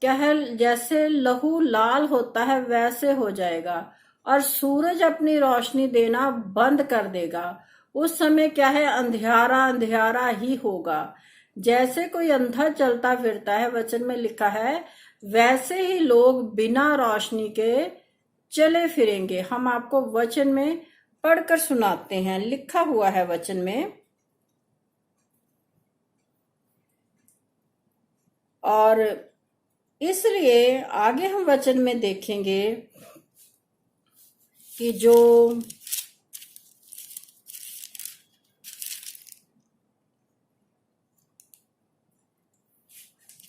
क्या है, जैसे लहू लाल होता है वैसे हो जाएगा, और सूरज अपनी रोशनी देना बंद कर देगा। उस समय क्या है, अंधियारा अंधियारा ही होगा। जैसे कोई अंधा चलता फिरता है, वचन में लिखा है, वैसे ही लोग बिना रोशनी के चले फिरेंगे। हम आपको वचन में पढ़कर सुनाते हैं, लिखा हुआ है वचन में। और इसलिए आगे हम वचन में देखेंगे कि जो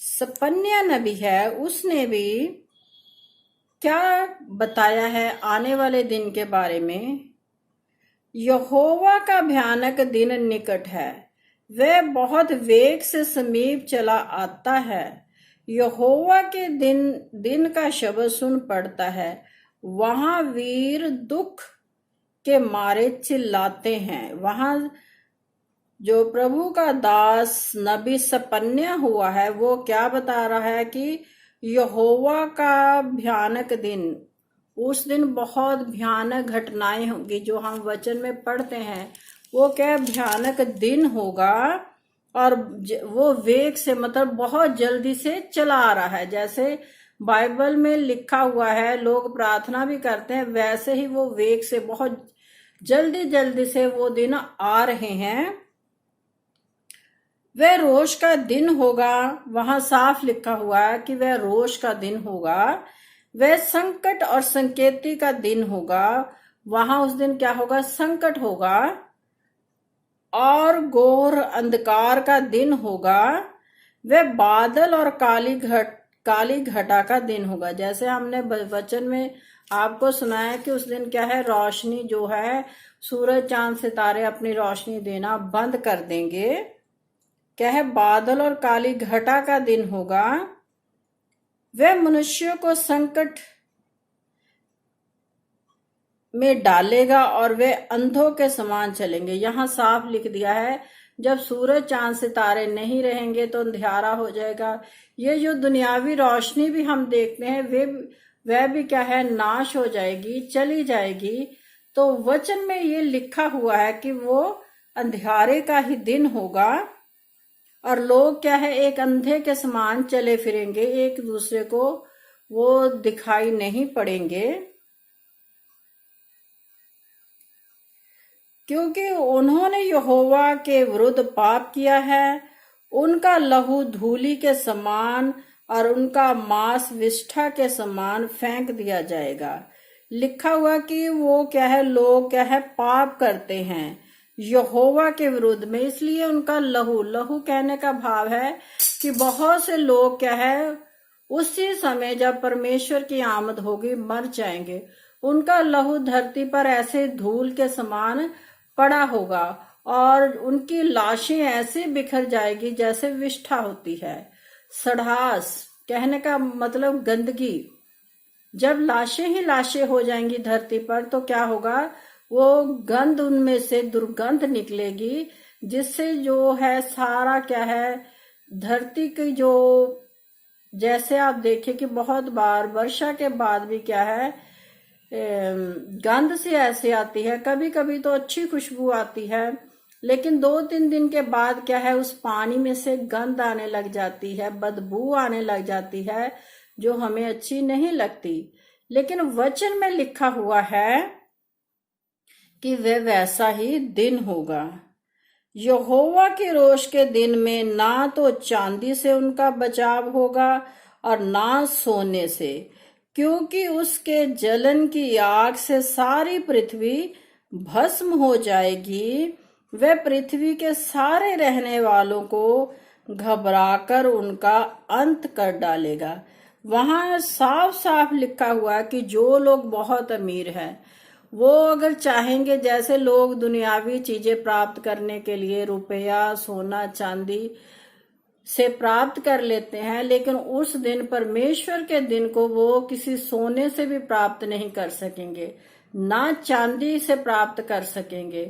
सपन्या नबी है, उसने भी क्या बताया है आने वाले दिन के बारे में। यहोवा का भयानक दिन निकट है, वह बहुत वेग से समीप चला आता है। यहोवा के दिन का शब्द सुन पड़ता है, वहां वीर दुख के मारे चिल्लाते हैं। वहां जो प्रभु का दास नबी सपन्या हुआ है, वो क्या बता रहा है कि यहोवा का भयानक दिन, उस दिन बहुत भयानक घटनाएं होंगी। जो हम वचन में पढ़ते हैं वो क्या भयानक दिन होगा, और वो वेग से मतलब बहुत जल्दी से चला आ रहा है। जैसे बाइबल में लिखा हुआ है, लोग प्रार्थना भी करते हैं, वैसे ही वो वेग से बहुत जल्दी जल्दी से वो दिन आ रहे हैं। वह रोष का दिन होगा, वहां साफ लिखा हुआ है कि वह रोष का दिन होगा। वह संकट और संकेती का दिन होगा, वहां उस दिन क्या होगा, संकट होगा। और घोर अंधकार का दिन होगा। वह बादल और काली घटा का दिन होगा। जैसे हमने वचन में आपको सुनाया कि उस दिन क्या है, रोशनी जो है, सूरज चांद सितारे अपनी रोशनी देना बंद कर देंगे। क्या है, बादल और काली घटा का दिन होगा। वह मनुष्यों को संकट में डालेगा और वे अंधों के समान चलेंगे। यहाँ साफ लिख दिया है, जब सूरज चांद सितारे नहीं रहेंगे तो अंधियारा हो जाएगा। ये जो दुनियावी रोशनी भी हम देखते हैं, वह भी क्या है, नाश हो जाएगी, चली जाएगी। तो वचन में ये लिखा हुआ है कि वो अंधियारे का ही दिन होगा, और लोग क्या है, एक अंधे के समान चले फिरेंगे, एक दूसरे को वो दिखाई नहीं पड़ेंगे, क्योंकि उन्होंने यहोवा के विरुद्ध पाप किया है। उनका लहू धूलि के समान और उनका मांस विष्ठा के समान फेंक दिया जाएगा। लिखा हुआ कि वो क्या है, लोग क्या है, पाप करते हैं यहोवा के विरुद्ध में, इसलिए उनका लहू कहने का भाव है कि बहुत से लोग क्या है, उसी समय जब परमेश्वर की आमद होगी मर जाएंगे। उनका लहू धरती पर ऐसे धूल के समान पड़ा होगा, और उनकी लाशें ऐसे बिखर जाएगी जैसे विष्ठा होती है। सड़ास कहने का मतलब गंदगी। जब लाशें ही लाशें हो जाएंगी धरती पर, तो क्या होगा, वो गंध, उनमें से दुर्गंध निकलेगी, जिससे जो है सारा क्या है, धरती की जो, जैसे आप देखें कि बहुत बार वर्षा के बाद भी क्या है, गंध सी ऐसे आती है। कभी कभी तो अच्छी खुशबू आती है, लेकिन 2-3 दिन के बाद क्या है, उस पानी में से गंध आने लग जाती है, बदबू आने लग जाती है, जो हमें अच्छी नहीं लगती। लेकिन वचन में लिखा हुआ है कि वह वैसा ही दिन होगा। यहोवा के रोष के दिन में ना तो चांदी से उनका बचाव होगा और ना सोने से, क्योंकि उसके जलन की आग से सारी पृथ्वी भस्म हो जाएगी। वह पृथ्वी के सारे रहने वालों को घबराकर उनका अंत कर डालेगा। वहां साफ साफ लिखा हुआ कि जो लोग बहुत अमीर हैं, वो अगर चाहेंगे, जैसे लोग दुनियावी चीजें प्राप्त करने के लिए रुपया, सोना, चांदी से प्राप्त कर लेते हैं, लेकिन उस दिन, परमेश्वर के दिन को, वो किसी सोने से भी प्राप्त नहीं कर सकेंगे, ना चांदी से प्राप्त कर सकेंगे,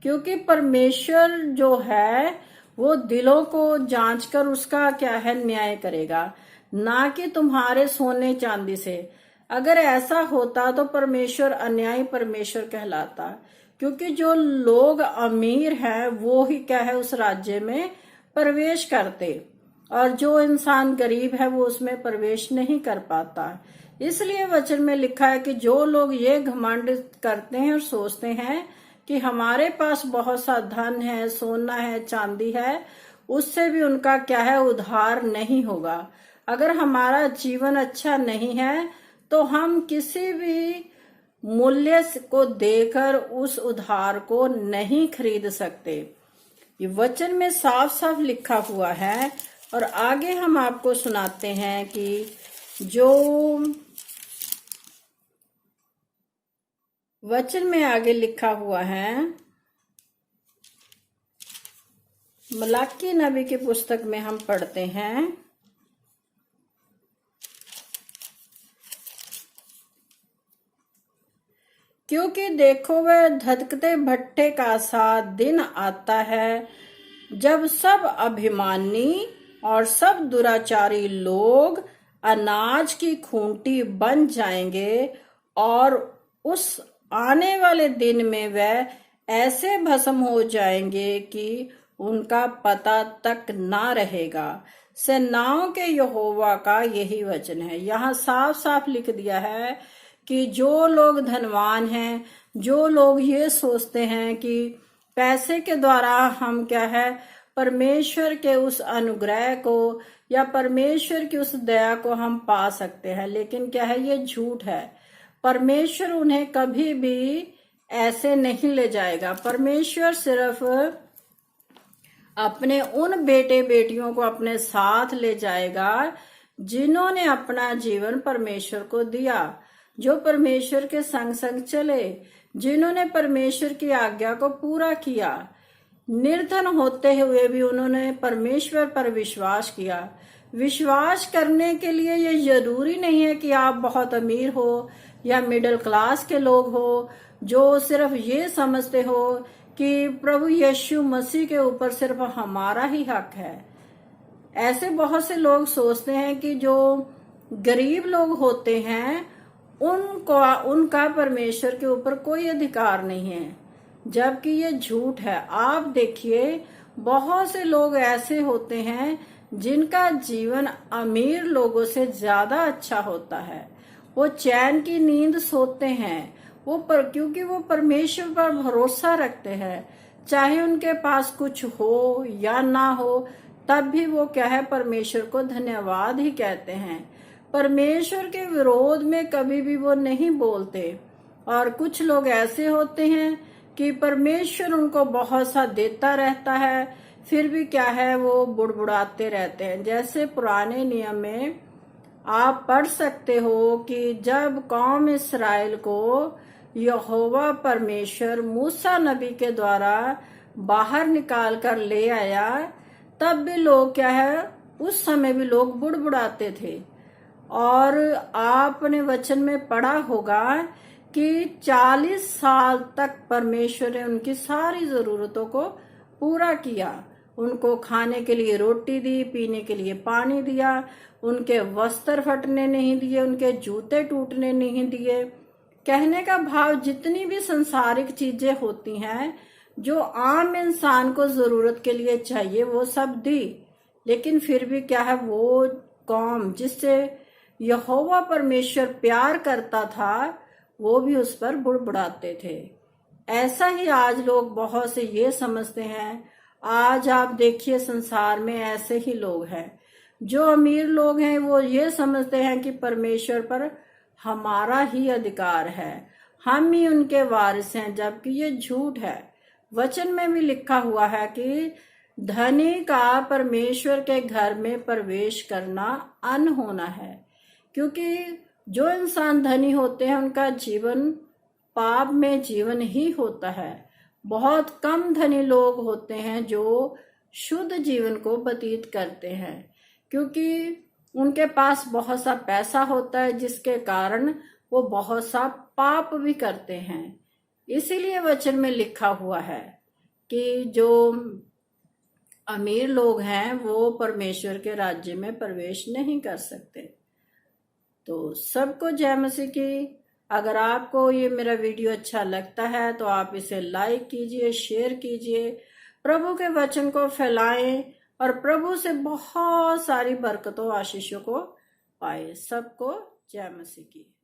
क्योंकि परमेश्वर जो है वो दिलों को जांचकर उसका क्या है, न्याय करेगा। ना कि तुम्हारे सोने चांदी से। अगर ऐसा होता तो परमेश्वर अन्यायी परमेश्वर कहलाता, क्योंकि जो लोग अमीर हैं वो ही क्या है उस राज्य में प्रवेश करते, और जो इंसान गरीब है वो उसमें प्रवेश नहीं कर पाता। इसलिए वचन में लिखा है कि जो लोग ये घमंड करते हैं और सोचते हैं कि हमारे पास बहुत सा धन है, सोना है, चांदी है, उससे भी उनका क्या है उद्धार नहीं होगा। अगर हमारा जीवन अच्छा नहीं है तो हम किसी भी मूल्य को देकर उस उद्धार को नहीं खरीद सकते। ये वचन में साफ साफ लिखा हुआ है। और आगे हम आपको सुनाते हैं कि जो वचन में आगे लिखा हुआ है, मलाकी नबी की पुस्तक में हम पढ़ते हैं, क्योंकि देखो वह धधकते भट्टे का सा दिन आता है जब सब अभिमानी और सब दुराचारी लोग अनाज की खूंटी बन जाएंगे, और उस आने वाले दिन में वह ऐसे भस्म हो जाएंगे कि उनका पता तक ना रहेगा। सेनाओं के यहोवा का यही वचन है। यहाँ साफ साफ लिख दिया है कि जो लोग धनवान हैं, जो लोग ये सोचते हैं कि पैसे के द्वारा हम क्या है परमेश्वर के उस अनुग्रह को या परमेश्वर की उस दया को हम पा सकते हैं, लेकिन क्या है ये झूठ है। परमेश्वर उन्हें कभी भी ऐसे नहीं ले जाएगा। परमेश्वर सिर्फ अपने उन बेटे बेटियों को अपने साथ ले जाएगा जिन्होंने अपना जीवन परमेश्वर को दिया, जो परमेश्वर के संग संग चले, जिन्होंने परमेश्वर की आज्ञा को पूरा किया। निर्धन होते हुए भी उन्होंने परमेश्वर पर विश्वास किया। विश्वास करने के लिए ये जरूरी नहीं है कि आप बहुत अमीर हो या मिडिल क्लास के लोग हो, जो सिर्फ ये समझते हो कि प्रभु यीशु मसीह के ऊपर सिर्फ हमारा ही हक है। ऐसे बहुत से लोग सोचते हैं कि जो गरीब लोग होते हैं उनका परमेश्वर के ऊपर कोई अधिकार नहीं है, जबकि ये झूठ है। आप देखिए बहुत से लोग ऐसे होते हैं जिनका जीवन अमीर लोगों से ज्यादा अच्छा होता है। वो चैन की नींद सोते हैं क्योंकि वो परमेश्वर पर भरोसा रखते हैं। चाहे उनके पास कुछ हो या ना हो, तब भी वो क्या है परमेश्वर को धन्यवाद ही कहते हैं। परमेश्वर के विरोध में कभी भी वो नहीं बोलते। और कुछ लोग ऐसे होते हैं कि परमेश्वर उनको बहुत सा देता रहता है, फिर भी क्या है वो बुड़बुड़ाते रहते हैं। जैसे पुराने नियम में आप पढ़ सकते हो कि जब कौम इस्राएल को यहोवा परमेश्वर मूसा नबी के द्वारा बाहर निकाल कर ले आया, तब भी लोग क्या है उस समय भी लोग बुड़बुड़ाते थे। और आपने वचन में पढ़ा होगा कि 40 साल तक परमेश्वर ने उनकी सारी जरूरतों को पूरा किया। उनको खाने के लिए रोटी दी, पीने के लिए पानी दिया, उनके वस्त्र फटने नहीं दिए, उनके जूते टूटने नहीं दिए। कहने का भाव जितनी भी संसारिक चीजें होती हैं जो आम इंसान को जरूरत के लिए चाहिए वो सब दी, लेकिन फिर भी क्या है वो कौम जिससे यहोवा परमेश्वर प्यार करता था वो भी उस पर बुड़बुड़ाते थे। ऐसा ही आज लोग बहुत से ये समझते हैं। आज आप देखिए संसार में ऐसे ही लोग हैं। जो अमीर लोग हैं वो ये समझते हैं कि परमेश्वर पर हमारा ही अधिकार है, हम ही उनके वारिस हैं, जबकि ये झूठ है। वचन में भी लिखा हुआ है कि धनी का परमेश्वर के घर में प्रवेश करना अनहोना है, क्योंकि जो इंसान धनी होते हैं उनका जीवन पाप में जीवन ही होता है। बहुत कम धनी लोग होते हैं जो शुद्ध जीवन को व्यतीत करते हैं, क्योंकि उनके पास बहुत सा पैसा होता है जिसके कारण वो बहुत सा पाप भी करते हैं। इसीलिए वचन में लिखा हुआ है कि जो अमीर लोग हैं वो परमेश्वर के राज्य में प्रवेश नहीं कर सकते। तो सबको जय मसीह की। अगर आपको ये मेरा वीडियो अच्छा लगता है तो आप इसे लाइक कीजिए, शेयर कीजिए, प्रभु के वचन को फैलाएं और प्रभु से बहुत सारी बरकतों आशीषों को पाए। सबको जय मसीह की।